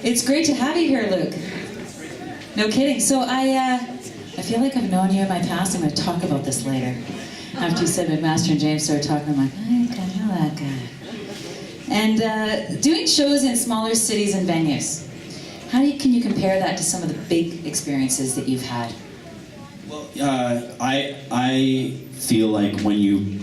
It's great to have you here, Luke. No kidding. So I feel like I've known you in my past. I'm going to talk about this later. After you said McMaster and James started talking, I'm like, I think I know that guy. And doing shows in smaller cities and venues, can you compare that to some of the big experiences that you've had? Well, I feel like when you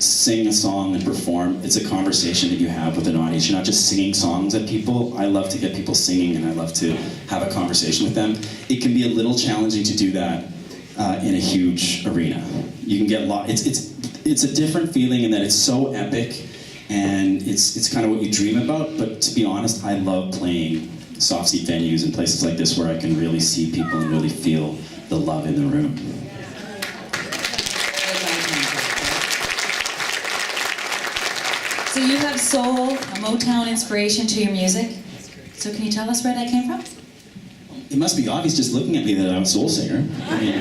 sing a song and perform, it's a conversation that you have with an audience. You're not just singing songs at people. I love to get people singing, and I love to have a conversation with them. It can be a little challenging to do that in a huge arena. You can get it's a different feeling in that it's so epic, and it's kind of what you dream about. But to be honest, I love playing soft seat venues and places like this where I can really see people and really feel the love in the room. So you have soul, a Motown inspiration to your music. So can you tell us where that came from? It must be obvious just looking at me that I'm a soul singer. I mean,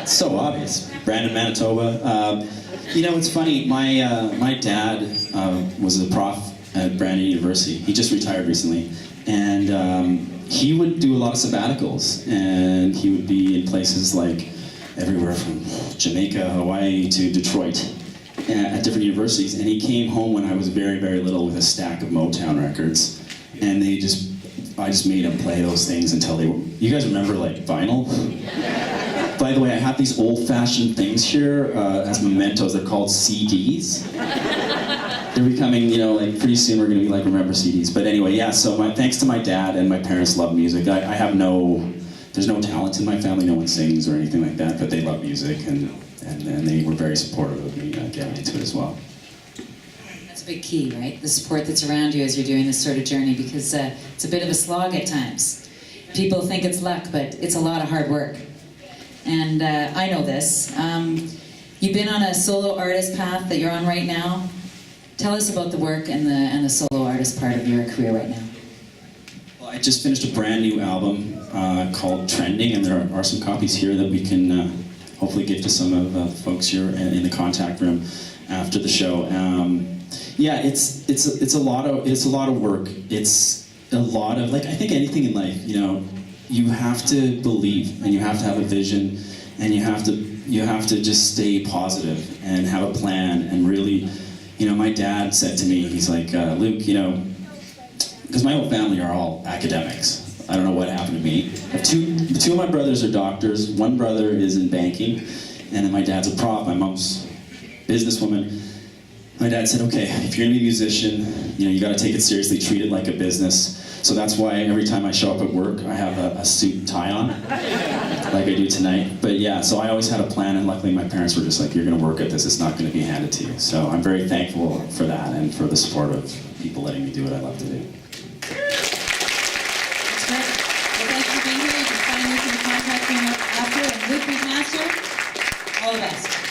it's so obvious. Brandon, Manitoba. You know, it's funny, my dad was a prof at Brandon University. He just retired recently. And he would do a lot of sabbaticals. And he would be in places like everywhere from Jamaica, Hawaii to Detroit at different universities. And he came home when I was very, very little with a stack of Motown records. And I just made him play those things until they were... You guys remember, like, vinyl? By the way, I have these old-fashioned things here as mementos. They're called CDs. They're becoming, you know, like, pretty soon we're going to be like, remember CDs. But anyway, yeah, so thanks to my dad and my parents love music. I have there's no talent in my family. No one sings or anything like that, but they love music, and they were very supportive of me getting into it as well. That's a big key, right? The support that's around you as you're doing this sort of journey, because it's a bit of a slog at times. People think it's luck, but it's a lot of hard work. And I know this. You've been on a solo artist path that you're on right now. Tell us about the work and the solo artist part of your career right now. Well, I just finished a brand new album called Trending, and there are some copies here that we can hopefully give to some of the folks here in the contact room after the show. Yeah, it's a lot of work. It's a lot of, like, I think anything in life, you know, you have to believe, and you have to have a vision, and you have to just stay positive and have a plan. And really, you know, my dad said to me, he's like, Luke, you know, because my whole family are all academics. I don't know what happened to me. I have two of my brothers are doctors. One brother is in banking, and then my dad's a prof. My mom's a businesswoman. My dad said, okay, if you're gonna be a musician, you know, you gotta take it seriously, treat it like a business. So that's why every time I show up at work, I have a suit and tie on, like I do tonight. But yeah, so I always had a plan, and luckily my parents were just like, you're gonna work at this, it's not gonna be handed to you. So I'm very thankful for that and for the support of people letting me do what I love to do. That's great. Well, thanks for being here. You can find Luke in the contact room after, and Luke McMaster, all the best.